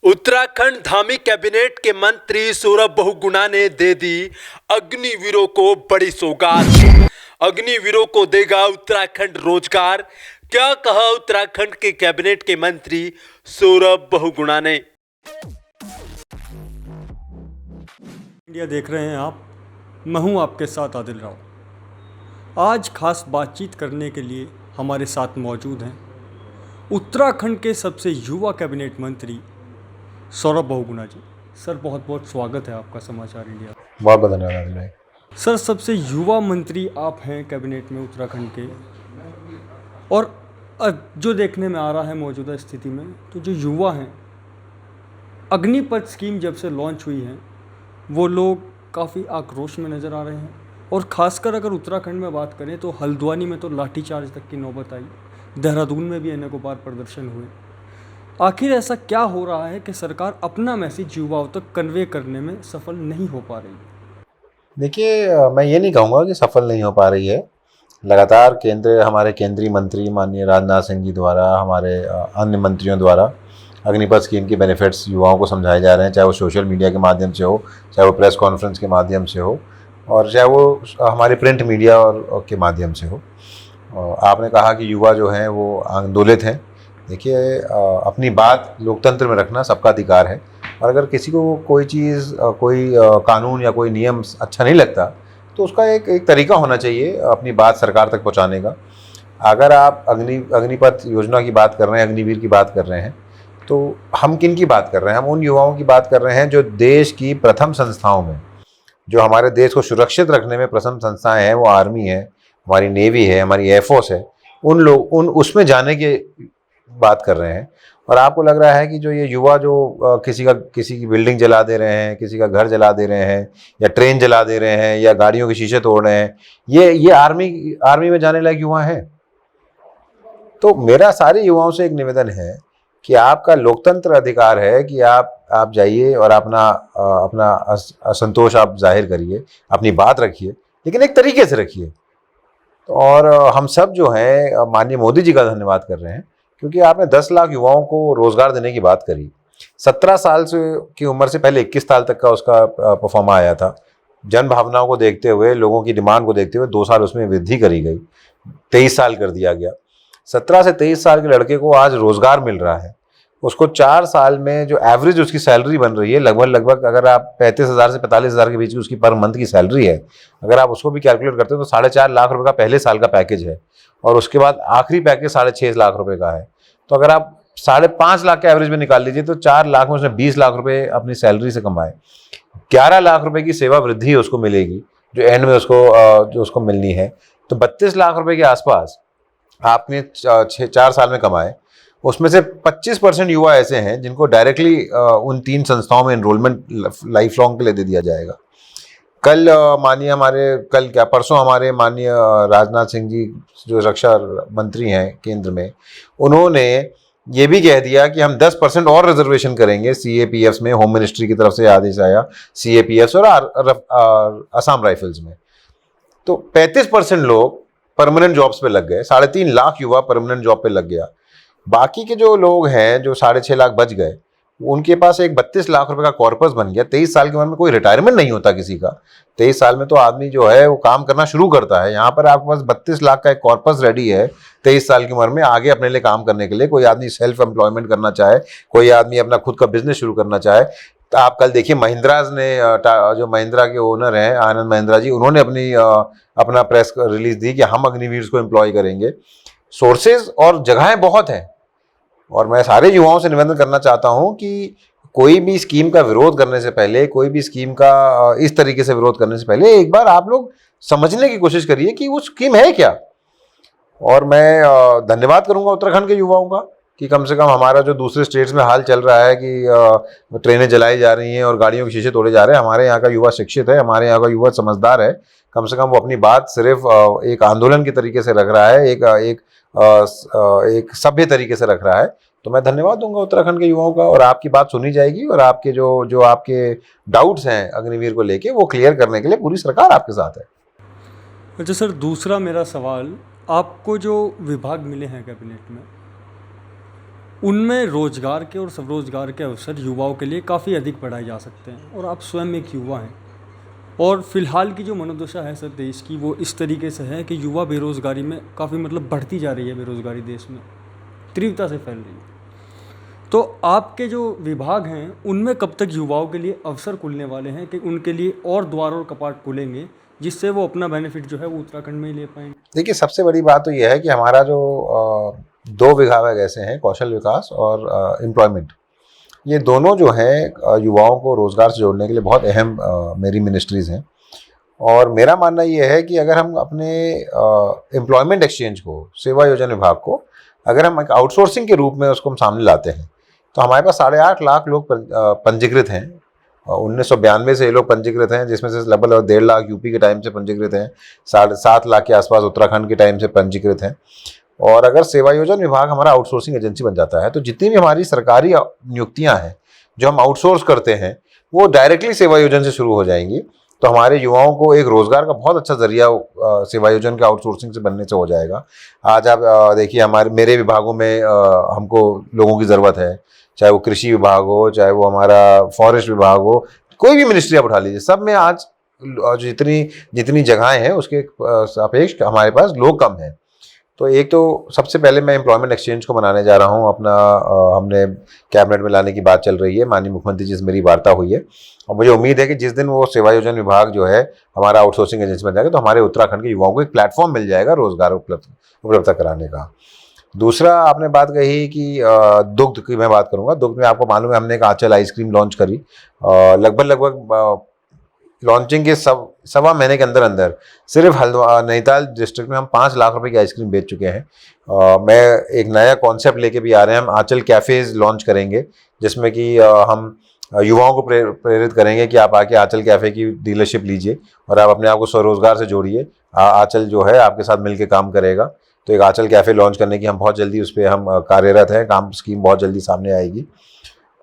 Uttarakhand Dhami cabinet के मंत्री सौरभ बहुगुणा ने दे दी अग्निवीरों को बड़ी सौगात। अग्निवीरों को देगा उत्तराखंड रोजगार, क्या कहा उत्तराखंड के कैबिनेट के मंत्री सौरभ बहुगुणा ने। इंडिया देख रहे हैं आप, मैं हूं आपके साथ आदिल राव। आज खास बातचीत करने के लिए हमारे साथ मौजूद हैं उत्तराखंड के सबसे युवा कैबिनेट मंत्री सौरभ बहुगुणा जी। सर, बहुत बहुत स्वागत है आपका समाचार इंडिया। बहुत बहुत धन्यवाद आदिल भाई। सर, सबसे युवा मंत्री आप हैं कैबिनेट में उत्तराखंड के, और जो देखने में आ रहा है मौजूदा स्थिति में, तो जो युवा हैं, अग्निपथ स्कीम जब से लॉन्च हुई है वो लोग काफ़ी आक्रोश में नज़र आ रहे हैं। और ख़ासकर अगर उत्तराखंड में बात करें तो हल्द्वानी में तो लाठीचार्ज तक की नौबत आई, देहरादून में भी अनेकों बार प्रदर्शन हुए। आखिर ऐसा क्या हो रहा है कि सरकार अपना मैसेज युवाओं तक कन्वे करने में सफल नहीं हो पा रही है? देखिए, मैं ये नहीं कहूँगा कि सफल नहीं हो पा रही है। लगातार हमारे केंद्रीय मंत्री माननीय राजनाथ सिंह जी द्वारा, हमारे अन्य मंत्रियों द्वारा अग्निपथ स्कीम के बेनिफिट्स युवाओं को समझाए जा रहे हैं, चाहे वो सोशल मीडिया के माध्यम से हो, चाहे वो प्रेस कॉन्फ्रेंस के माध्यम से हो, और चाहे वो हमारे प्रिंट मीडिया और के माध्यम से हो। आपने कहा कि युवा जो हैं वो आंदोलित हैं। देखिए, अपनी बात लोकतंत्र में रखना सबका अधिकार है, और अगर किसी को कोई चीज़, कोई कानून या कोई नियम अच्छा नहीं लगता तो उसका एक तरीका होना चाहिए अपनी बात सरकार तक पहुंचाने का। अगर आप अग्निपथ योजना की बात कर रहे हैं, अग्निवीर की बात कर रहे हैं, तो हम किन की बात कर रहे हैं? हम उन युवाओं की बात कर रहे हैं जो देश की प्रथम संस्थाओं में, जो हमारे देश को सुरक्षित रखने में प्रथम संस्थाएँ हैं, वो आर्मी है, हमारी नेवी है, हमारी एयरफोर्स है, उसमें जाने की बात कर रहे हैं। और आपको लग रहा है कि जो ये युवा जो किसी की बिल्डिंग जला दे रहे हैं, किसी का घर जला दे रहे हैं, या ट्रेन जला दे रहे हैं, या गाड़ियों के शीशे तोड़ रहे हैं, ये आर्मी में जाने लायक युवा हैं? तो मेरा सारे युवाओं से एक निवेदन है कि आपका लोकतंत्र अधिकार है कि आप जाइए और अपना असंतोष आप जाहिर करिए, अपनी बात रखिए, लेकिन एक तरीके से रखिए। और हम सब जो हैं माननीय मोदी जी का धन्यवाद कर रहे हैं, क्योंकि आपने 10 लाख युवाओं को रोजगार देने की बात करी। 17 साल की उम्र से पहले 21 साल तक का उसका परफॉर्मा आया था। जन भावनाओं को देखते हुए, लोगों की डिमांड को देखते हुए 2 साल उसमें वृद्धि करी गई, 23 साल कर दिया गया। 17 से 23 साल के लड़के को आज रोजगार मिल रहा है। उसको 4 साल में जो एवरेज उसकी सैलरी बन रही है, लगभग अगर आप 35,000 से 45,000 के बीच की उसकी पर मंथ की सैलरी है, अगर आप उसको भी कैलकुलेट करते हो तो 4.5 लाख रुपए का पहले साल का पैकेज है, और उसके बाद आखिरी पैकेज 6.5 लाख रुपए का है। तो अगर आप 5.5 लाख के एवरेज में निकाल लीजिए तो 4 लाख में उसने 20 लाख रुपए अपनी सैलरी से कमाए। 11 लाख रुपए की सेवा वृद्धि उसको मिलेगी, जो एंड में उसको मिलनी है। तो 32 लाख रुपए के आसपास आपने 4 साल में कमाए। उसमें से 25% युवा ऐसे हैं जिनको डायरेक्टली उन 3 संस्थाओं में एनरोलमेंट लाइफ लॉन्ग के लिए दे दिया जाएगा। परसों हमारे माननीय राजनाथ सिंह जी, जो रक्षा मंत्री हैं केंद्र में, उन्होंने ये भी कह दिया कि हम 10% और रिजर्वेशन करेंगे CAPF में। होम मिनिस्ट्री की तरफ से आदेश आया CAPF और असम राइफल्स में। तो 35% लोग परमानेंट जॉब्स पे लग गए, 3.5 लाख युवा परमानेंट जॉब पे लग गया। बाकी के जो लोग हैं, जो 6.5 लाख बच गए, उनके पास एक 32 लाख रुपए का कॉर्पस बन गया। 23 साल की उम्र में कोई रिटायरमेंट नहीं होता किसी का। 23 साल में तो आदमी जो है वो काम करना शुरू करता है। यहाँ पर आपके पास 32 लाख का एक कॉर्पस रेडी है 23 साल की उम्र में आगे अपने लिए काम करने के लिए। कोई आदमी सेल्फ एम्प्लॉयमेंट करना चाहे, कोई आदमी अपना खुद का बिजनेस शुरू करना चाहे, तो आप कल देखिए जो महिंद्रा के ओनर हैं आनंद महिंद्रा जी, उन्होंने अपना प्रेस रिलीज दी कि हम अग्निवीर को एम्प्लॉय करेंगे। सोर्सेज और जगहें बहुत हैं, और मैं सारे युवाओं से निवेदन करना चाहता हूं कि कोई भी स्कीम का विरोध करने से पहले, कोई भी स्कीम का इस तरीके से विरोध करने से पहले एक बार आप लोग समझने की कोशिश करिए कि वो स्कीम है क्या। और मैं धन्यवाद करूंगा उत्तराखंड के युवाओं का कि कम से कम हमारा जो दूसरे स्टेट्स में हाल चल रहा है कि ट्रेनें जलाई जा रही हैं और गाड़ियों के शीशे तोड़े जा रहे हैं, हमारे यहाँ का युवा शिक्षित है, हमारे यहाँ का युवा समझदार है। कम से कम वो अपनी बात सिर्फ एक आंदोलन के तरीके से रख रहा है, एक सभ्य तरीके से रख रहा है। तो मैं धन्यवाद दूंगा उत्तराखंड के युवाओं का, और आपकी बात सुनी जाएगी, और आपके जो आपके डाउट्स हैं अग्निवीर को लेके, वो क्लियर करने के लिए पूरी सरकार आपके साथ है। अच्छा सर, दूसरा मेरा सवाल, आपको जो विभाग मिले हैं कैबिनेट में, उनमें रोज़गार के और स्वरोजगार के अवसर युवाओं के लिए काफ़ी अधिक बढ़ाए जा सकते हैं। और आप स्वयं एक युवा हैं, और फिलहाल की जो मनोदशा है सर देश की, वो इस तरीके से है कि युवा बेरोज़गारी में काफ़ी मतलब बढ़ती जा रही है। बेरोज़गारी देश में तीव्रता से फैल रही है। तो आपके जो विभाग हैं उनमें कब तक युवाओं के लिए अवसर खुलने वाले हैं कि उनके लिए और द्वार और कपाट खुलेंगे जिससे वो अपना बेनिफिट जो है वो उत्तराखंड में ही ले पाएंगे? देखिए, सबसे बड़ी बात तो यह है कि हमारा जो दो विभाग ऐसे हैं, कौशल विकास और एम्प्लॉयमेंट, ये दोनों जो हैं युवाओं को रोज़गार से जोड़ने के लिए बहुत अहम मेरी मिनिस्ट्रीज़ हैं। और मेरा मानना ये है कि अगर हम अपने एम्प्लॉयमेंट एक्सचेंज को, सेवा योजना विभाग को, अगर हम एक आउटसोर्सिंग के रूप में उसको हम सामने लाते हैं, तो हमारे पास 8.5 लाख लोग पंजीकृत हैं। 1992 से ये लोग पंजीकृत हैं, जिसमें से लगभग 1.5 लाख यूपी के टाइम से पंजीकृत हैं, 7.5 लाख के आसपास उत्तराखंड के टाइम से पंजीकृत हैं। और अगर सेवा योजना विभाग हमारा आउटसोर्सिंग एजेंसी बन जाता है, तो जितनी भी हमारी सरकारी नियुक्तियां हैं जो हम आउटसोर्स करते हैं, वो डायरेक्टली सेवा योजना से शुरू हो जाएंगी। तो हमारे युवाओं को एक रोज़गार का बहुत अच्छा जरिया सेवा योजना के आउटसोर्सिंग से बनने से हो जाएगा। आज आप देखिए, मेरे विभागों में हमको लोगों की ज़रूरत है, चाहे वो कृषि विभाग हो, चाहे वो हमारा फॉरेस्ट विभाग हो, कोई भी मिनिस्ट्री आप उठा लीजिए, सब में आज जितनी जगहें हैं उसके सापेक्ष हमारे पास लोग कम हैं। तो एक तो सबसे पहले मैं एम्प्लॉयमेंट एक्सचेंज को बनाने जा रहा हूँ अपना, हमने कैबिनेट में लाने की बात चल रही है, माननीय मुख्यमंत्री जी से मेरी वार्ता हुई है। और मुझे उम्मीद है कि जिस दिन वो सेवा योजना विभाग जो है हमारा आउटसोर्सिंग एजेंसी बन जाएगा, तो हमारे उत्तराखंड के युवाओं को एक प्लेटफॉर्म मिल जाएगा रोजगार उपलब्ध कराने का। दूसरा, आपने बात कही कि दुग्ध की मैं बात करूँगा। दुग्ध में आपको मालूम है, हमने एक आंचल आइसक्रीम लॉन्च करी। लगभग लॉन्चिंग के 1.25 महीने के अंदर अंदर सिर्फ नैनीताल डिस्ट्रिक्ट में हम 5 लाख रुपए की आइसक्रीम बेच चुके हैं। मैं एक नया कॉन्सेप्ट लेके भी आ रहे हैं, हम आंचल कैफ़ेज़ लॉन्च करेंगे, जिसमें कि हम युवाओं को प्रेरित करेंगे कि आप आके आंचल कैफ़े की डीलरशिप लीजिए और आप अपने आप को स्वरोजगार से जोड़िए। आंचल जो है आपके साथ मिलकर काम करेगा। तो एक आंचल कैफ़े लॉन्च करने की हम बहुत जल्दी उस पर हम कार्यरत हैं, काम स्कीम बहुत जल्दी सामने आएगी।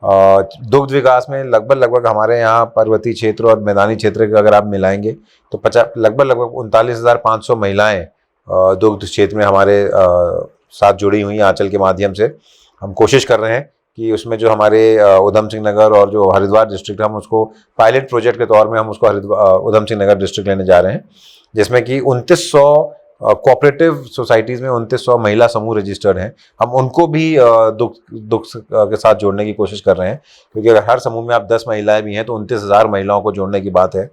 दुग्ध विकास में लगभग हमारे यहाँ पर्वतीय क्षेत्र और मैदानी क्षेत्र के अगर आप मिलाएंगे तो लगभग 39,500 महिलाएं दुग्ध क्षेत्र में हमारे साथ जुड़ी हुई आंचल के माध्यम से। हम कोशिश कर रहे हैं कि उसमें जो हमारे उधम सिंह नगर और जो हरिद्वार डिस्ट्रिक्ट, हम उसको पायलट प्रोजेक्ट के तौर में हम उसको उधम सिंह नगर डिस्ट्रिक्ट लेने जा रहे हैं, जिसमें कि 2900 कोऑपरेटिव सोसाइटीज़ में 2900 महिला समूह रजिस्टर्ड हैं। हम उनको भी दुग्ध के साथ जोड़ने की कोशिश कर रहे हैं, क्योंकि अगर हर समूह में आप 10 महिलाएं भी हैं तो 29,000 महिलाओं को जोड़ने की बात है।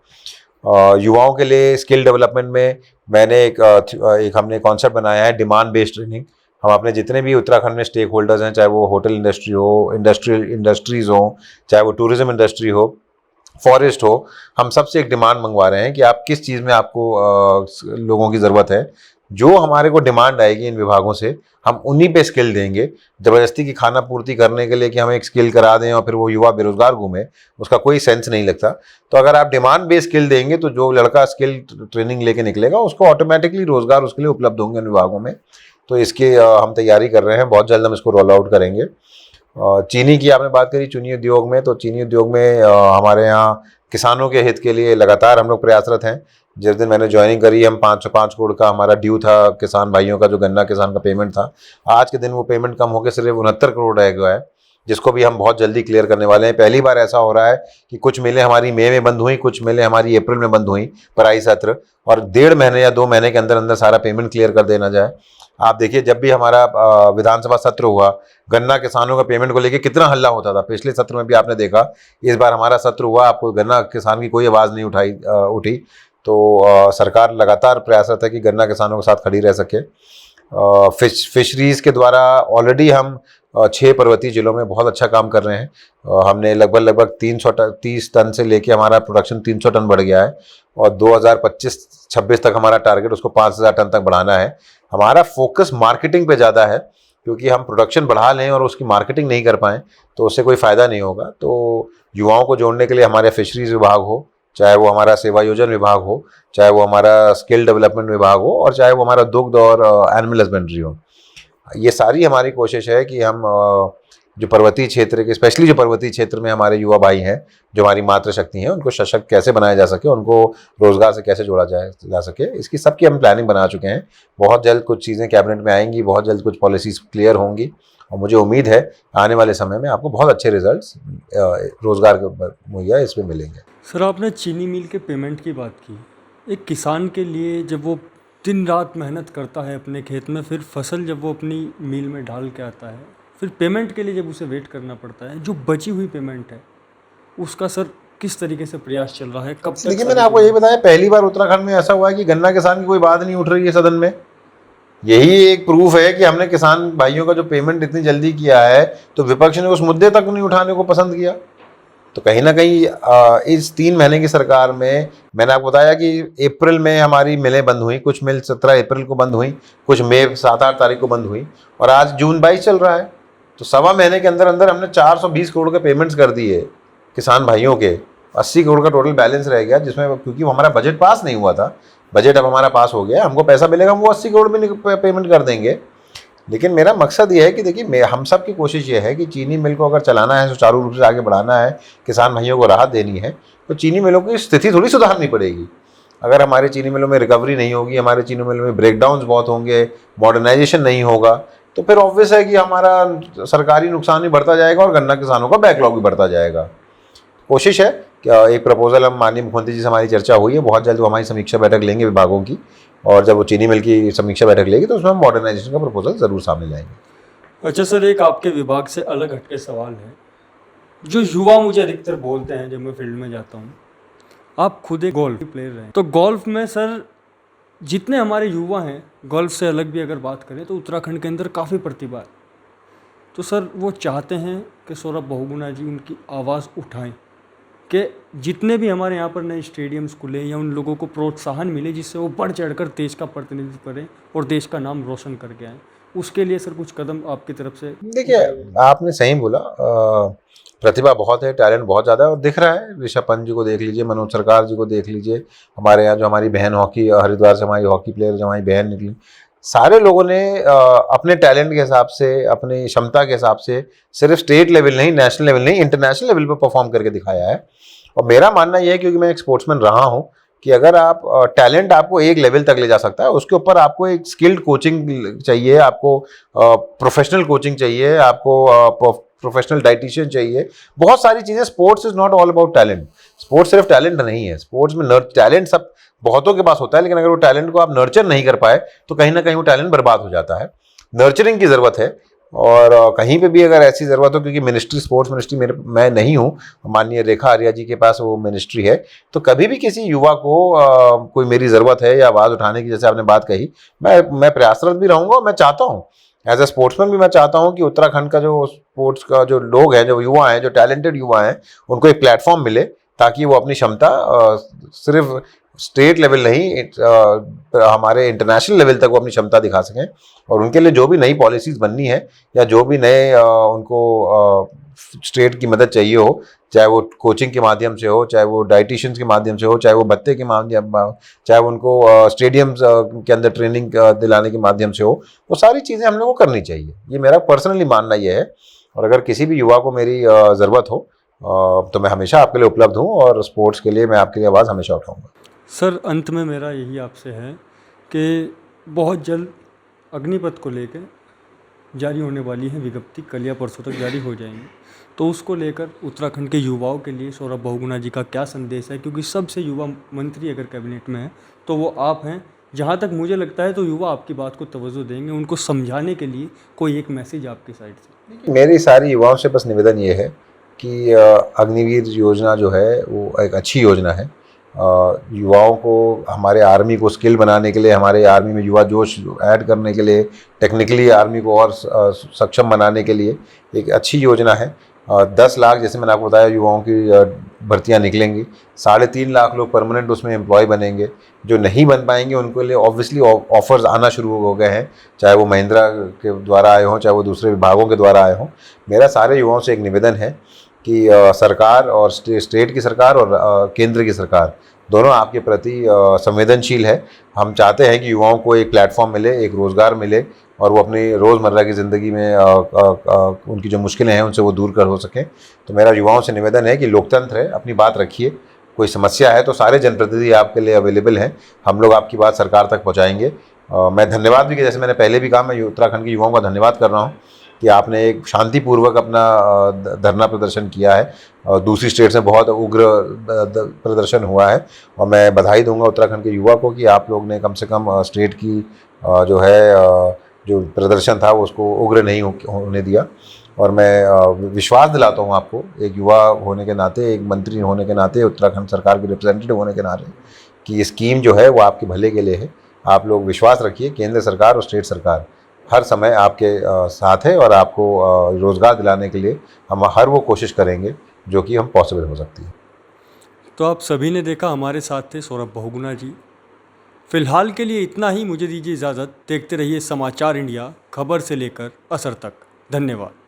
युवाओं के लिए स्किल डेवलपमेंट में मैंने एक हमने कॉन्सेप्ट बनाया है, डिमांड बेस्ड ट्रेनिंग। हम अपने जितने भी उत्तराखंड में स्टेक होल्डर्स हैं, चाहे वो होटल इंडस्ट्री हो, इंडस्ट्रीज़ हो, चाहे वो टूरिज्म इंडस्ट्री हो, फॉरेस्ट हो, हम सबसे एक डिमांड मंगवा रहे हैं कि आप किस चीज़ में आपको लोगों की ज़रूरत है। जो हमारे को डिमांड आएगी इन विभागों से, हम उन्हीं पे स्किल देंगे। ज़बरदस्ती की खाना पूर्ति करने के लिए कि हम एक स्किल करा दें और फिर वो युवा बेरोजगार घूमे, उसका कोई सेंस नहीं लगता। तो अगर आप डिमांड बेस्ड स्किल देंगे तो जो लड़का स्किल ट्रेनिंग लेके निकलेगा उसको ऑटोमेटिकली रोजगार उसके लिए उपलब्ध होंगे इन विभागों में। तो इसकी हम तैयारी कर रहे हैं, बहुत जल्द हम इसको रोल आउट करेंगे। चीनी की आपने बात करी, चीनी उद्योग में, तो चीनी उद्योग में हमारे यहाँ किसानों के हित के लिए लगातार हम लोग प्रयासरत हैं। जिस दिन मैंने ज्वाइनिंग करी, हम 505 करोड़ का हमारा ड्यू था किसान भाइयों का, जो गन्ना किसान का पेमेंट था। आज के दिन वो पेमेंट कम होकर सिर्फ 69 करोड़ रह गया है, जिसको भी हम बहुत जल्दी क्लियर करने वाले हैं। पहली बार ऐसा हो रहा है कि कुछ मिलें हमारी मई में बंद हुई, कुछ मिलें हमारी अप्रैल में बंद हुई पराई सत्र, और 1.5 महीने या 2 महीने के अंदर अंदर सारा पेमेंट क्लियर कर देना जाए। आप देखिए, जब भी हमारा विधानसभा सत्र हुआ, गन्ना किसानों का पेमेंट को लेकर कितना हल्ला होता था। पिछले सत्र में भी आपने देखा, इस बार हमारा सत्र हुआ, आपको गन्ना किसान की कोई आवाज़ नहीं उठी। तो सरकार लगातार प्रयासरत है कि गन्ना किसानों के साथ खड़ी रह सके। फिशरीज़ के द्वारा ऑलरेडी हम 6 पर्वतीय जिलों में बहुत अच्छा काम कर रहे हैं। हमने लगभग 330 टन से लेके हमारा प्रोडक्शन 300 टन बढ़ गया है, और 2025-26 तक हमारा टारगेट उसको 5,000 टन तक बढ़ाना है। हमारा फोकस मार्केटिंग पे ज़्यादा है, क्योंकि हम प्रोडक्शन बढ़ा लें और उसकी मार्केटिंग नहीं कर पाएँ तो उससे कोई फ़ायदा नहीं होगा। तो युवाओं को जोड़ने के लिए हमारे फिशरीज़ विभाग हो, चाहे वो हमारा सेवा योजना विभाग हो, चाहे वो हमारा स्किल डेवलपमेंट विभाग हो, और चाहे वो हमारा दुग्ध और एनिमल हस्बेंड्री हो, ये सारी हमारी कोशिश है कि हम जो पर्वतीय क्षेत्र के, स्पेशली जो पर्वतीय क्षेत्र में हमारे युवा भाई हैं, जो हमारी मातृशक्ति हैं, उनको सशक्त कैसे बनाया जा सके, उनको रोजगार से कैसे जोड़ा जा सके, इसकी सबकी हम प्लानिंग बना चुके हैं। बहुत जल्द कुछ चीज़ें कैबिनेट में आएंगी, बहुत जल्द कुछ पॉलिसीज़ क्लियर होंगी, और मुझे उम्मीद है आने वाले समय में आपको बहुत अच्छे रिजल्ट्स रोज़गार के मुहैया इसमें मिलेंगे। सर आपने चीनी मिल के पेमेंट की बात की। एक किसान के लिए जब वो दिन रात मेहनत करता है अपने खेत में, फिर फसल जब वो अपनी मिल में डाल के आता है, फिर पेमेंट के लिए जब उसे वेट करना पड़ता है, जो बची हुई पेमेंट है उसका सर किस तरीके से प्रयास चल रहा है, कब तक? देखिए, मैंने आपको यही बताया, पहली बार उत्तराखंड में ऐसा हुआ है कि गन्ना किसान की कोई बात नहीं उठ रही है सदन में। यही एक प्रूफ है कि हमने किसान भाइयों का जो पेमेंट इतनी जल्दी किया है, तो विपक्ष ने उस मुद्दे तक नहीं उठाने को पसंद किया। तो कहीं ना कहीं इस 3 महीने की सरकार में मैंने आपको बताया कि अप्रैल में हमारी मिलें बंद हुई, कुछ मिल 17 अप्रैल को बंद हुई, कुछ मई 7-8 तारीख को बंद हुई, और आज जून 22 चल रहा है। तो सवा महीने के अंदर अंदर हमने 420 करोड़ के पेमेंट्स कर दिए किसान भाइयों के। 80 करोड़ का टोटल बैलेंस रह गया, जिसमें क्योंकि हमारा बजट पास नहीं हुआ था, बजट अब हमारा पास हो गया, हमको पैसा मिलेगा, हम वो 80 करोड़ में पेमेंट कर देंगे। लेकिन मेरा मकसद ये है कि देखिए, हम सब की कोशिश ये है कि चीनी मिल को अगर चलाना है, सुचारू रूप से आगे बढ़ाना है, किसान भाइयों को राहत देनी है, तो चीनी मिलों की स्थिति थोड़ी सुधारनी पड़ेगी। अगर हमारे चीनी मिलों में रिकवरी नहीं होगी, हमारे चीनी मिलों में ब्रेकडाउन्स बहुत होंगे, मॉडर्नाइजेशन नहीं होगा, तो फिर ऑब्वियस है कि हमारा सरकारी नुकसान भी बढ़ता जाएगा और गन्ना किसानों का बैकलॉग भी बढ़ता जाएगा। कोशिश है कि एक प्रपोजल हम माननीय मुख्यमंत्री जी से हमारी चर्चा हुई है, बहुत जल्द वो हमारी समीक्षा बैठक लेंगे विभागों की, और जब वो चीनी मिल की समीक्षा बैठक लेगी तो उसमें हम मॉडर्नाइजेशन का प्रपोजल ज़रूर सामने लाएंगे। अच्छा सर, एक आपके विभाग से अलग हटके सवाल है। जो युवा मुझे अधिकतर बोलते हैं जब मैं फील्ड में जाता हूँ, आप खुद एक गोल्फ प्लेयर हैं, तो गोल्फ में सर जितने हमारे युवा हैं, गोल्फ से अलग भी अगर बात करें तो उत्तराखंड के अंदर काफ़ी प्रतिभा है। तो सर वो चाहते हैं कि सौरभ बहुगुणा जी उनकी आवाज़ उठाएं, कि जितने भी हमारे यहाँ पर नए स्टेडियम्स खुले या उन लोगों को प्रोत्साहन मिले जिससे वो बढ़ चढ़कर देश का प्रतिनिधित्व करें और देश का नाम रोशन करके आएँ। उसके लिए सर कुछ कदम आपकी तरफ से? देखिए, आपने सही बोला, प्रतिभा बहुत है, टैलेंट बहुत ज़्यादा है, और दिख रहा है। ऋषभ पंत जी को देख लीजिए, मनोज सरकार जी को देख लीजिए, हमारे यहाँ जो हमारी बहन हॉकी, हरिद्वार से हमारी हॉकी प्लेयर जो हमारी बहन निकली, सारे लोगों ने अपने टैलेंट के हिसाब से, अपनी क्षमता के हिसाब से सिर्फ स्टेट लेवल नहीं, नेशनल लेवल नहीं, इंटरनेशनल लेवल पर परफॉर्म करके दिखाया है। और मेरा मानना यह है, क्योंकि मैं एक स्पोर्ट्समैन रहा हूँ, कि अगर आप टैलेंट आपको एक लेवल तक ले जा सकता है, उसके ऊपर आपको एक स्किल्ड कोचिंग चाहिए, आपको प्रोफेशनल कोचिंग चाहिए, आपको प्रोफेशनल डाइटिशियन चाहिए, बहुत सारी चीज़ें। Sports is not all about talent. Sports सिर्फ टैलेंट नहीं है। स्पोर्ट्स में टैलेंट सब बहुतों के पास होता है, लेकिन अगर वो टैलेंट को आप नर्चर नहीं कर पाए तो कहीं ना कहीं वो टैलेंट बर्बाद हो जाता है। नर्चरिंग की ज़रूरत है, और कहीं पे भी अगर ऐसी ज़रूरत हो, क्योंकि मिनिस्ट्री, स्पोर्ट्स मिनिस्ट्री मैं नहीं हूँ, माननीय रेखा आर्या जी के पास वो मिनिस्ट्री है, तो कभी भी किसी युवा को कोई मेरी ज़रूरत है या आवाज़ उठाने की, जैसे आपने बात कही, मैं प्रयासरत भी रहूँगा। मैं चाहता हूँ एज ए स्पोर्ट्समैन भी, मैं चाहता हूँ कि उत्तराखंड का जो स्पोर्ट्स का जो लोग हैं, जो युवा हैं, जो टैलेंटेड युवा हैं, उनको एक प्लेटफॉर्म मिले, ताकि वो अपनी क्षमता सिर्फ स्टेट लेवल नहीं, हमारे इंटरनेशनल लेवल तक वो अपनी क्षमता दिखा सकें। और उनके लिए जो भी नई पॉलिसीज़ बननी है, या जो भी नए उनको स्टेट की मदद चाहिए हो, चाहे वो कोचिंग के माध्यम से हो, चाहे वो डाइटिशियंस के माध्यम से हो, चाहे वो भत्ते के माध्यम, चाहे उनको स्टेडियम्स के अंदर ट्रेनिंग दिलाने के माध्यम से हो, वो सारी चीज़ें हम लोगों को करनी चाहिए। ये मेरा पर्सनली मानना ये है। और अगर किसी भी युवा को मेरी ज़रूरत हो तो मैं हमेशा आपके लिए उपलब्ध हूँ, और स्पोर्ट्स के लिए मैं आपके लिए आवाज़ हमेशा उठाऊँगा। सर अंत में मेरा यही आपसे है कि बहुत जल्द अग्निपथ को लेकर जारी होने वाली है विज्ञप्ति, कल या परसों तक जारी हो जाएंगी, तो उसको लेकर उत्तराखंड के युवाओं के लिए सौरभ बहुगुणा जी का क्या संदेश है? क्योंकि सबसे युवा मंत्री अगर कैबिनेट में है तो वो आप हैं। जहाँ तक मुझे लगता है तो युवा आपकी बात को तवज्जो देंगे। उनको समझाने के लिए कोई एक मैसेज आपकी साइड से? मेरी सारी युवाओं से बस निवेदन ये है कि अग्निवीर योजना जो है वो एक अच्छी योजना है। युवाओं को, हमारे आर्मी को स्किल बनाने के लिए, हमारे आर्मी में युवा जोश ऐड करने के लिए, टेक्निकली आर्मी को और सक्षम बनाने के लिए एक अच्छी योजना है। 10 लाख, जैसे मैंने आपको बताया, युवाओं की भर्तियां निकलेंगी। 3.5 लाख लोग परमानेंट उसमें एम्प्लॉय बनेंगे। जो नहीं बन पाएंगे उनको लिए ऑब्वियसली ऑफर्स आना शुरू हो गए हैं, चाहे वो महिंद्रा के द्वारा आए हों, चाहे वो दूसरे विभागों के द्वारा आए हों। मेरा सारे युवाओं से एक निवेदन है कि सरकार, और स्टेट की सरकार और केंद्र की सरकार, दोनों आपके प्रति संवेदनशील है। हम चाहते हैं कि युवाओं को एक प्लेटफॉर्म मिले, एक रोज़गार मिले, और वो अपनी रोज़मर्रा की ज़िंदगी में उनकी जो मुश्किलें हैं उनसे वो दूर कर हो सकें। तो मेरा युवाओं से निवेदन है कि लोकतंत्र है, अपनी बात रखिए। कोई समस्या है तो सारे जनप्रतिनिधि आपके लिए अवेलेबल हैं, हम लोग आपकी बात सरकार तक पहुँचाएँगे। मैं धन्यवाद भी, जैसे मैंने पहले भी कहा, मैं उत्तराखंड के युवाओं का धन्यवाद कर रहा हूँ कि आपने एक शांतिपूर्वक अपना धरना प्रदर्शन किया है और दूसरी स्टेट्स में बहुत उग्र प्रदर्शन हुआ है। और मैं बधाई दूंगा उत्तराखंड के युवा को कि आप लोग ने कम से कम स्टेट की जो है जो प्रदर्शन था वो उसको उग्र नहीं होने दिया। और मैं विश्वास दिलाता हूँ आपको, एक युवा होने के नाते, एक मंत्री होने के नाते, उत्तराखंड सरकार के रिप्रेजेंटेटिव होने के नाते, कि ये स्कीम जो है वो आपके भले के लिए है। आप लोग विश्वास रखिए, केंद्र सरकार और स्टेट सरकार हर समय आपके साथ है और आपको रोज़गार दिलाने के लिए हम हर वो कोशिश करेंगे जो कि हम पॉसिबल हो सकती है। तो आप सभी ने देखा, हमारे साथ थे सौरभ बहुगुणा जी। फिलहाल के लिए इतना ही, मुझे दीजिए इजाज़त। देखते रहिए समाचार इंडिया, खबर से लेकर असर तक। धन्यवाद।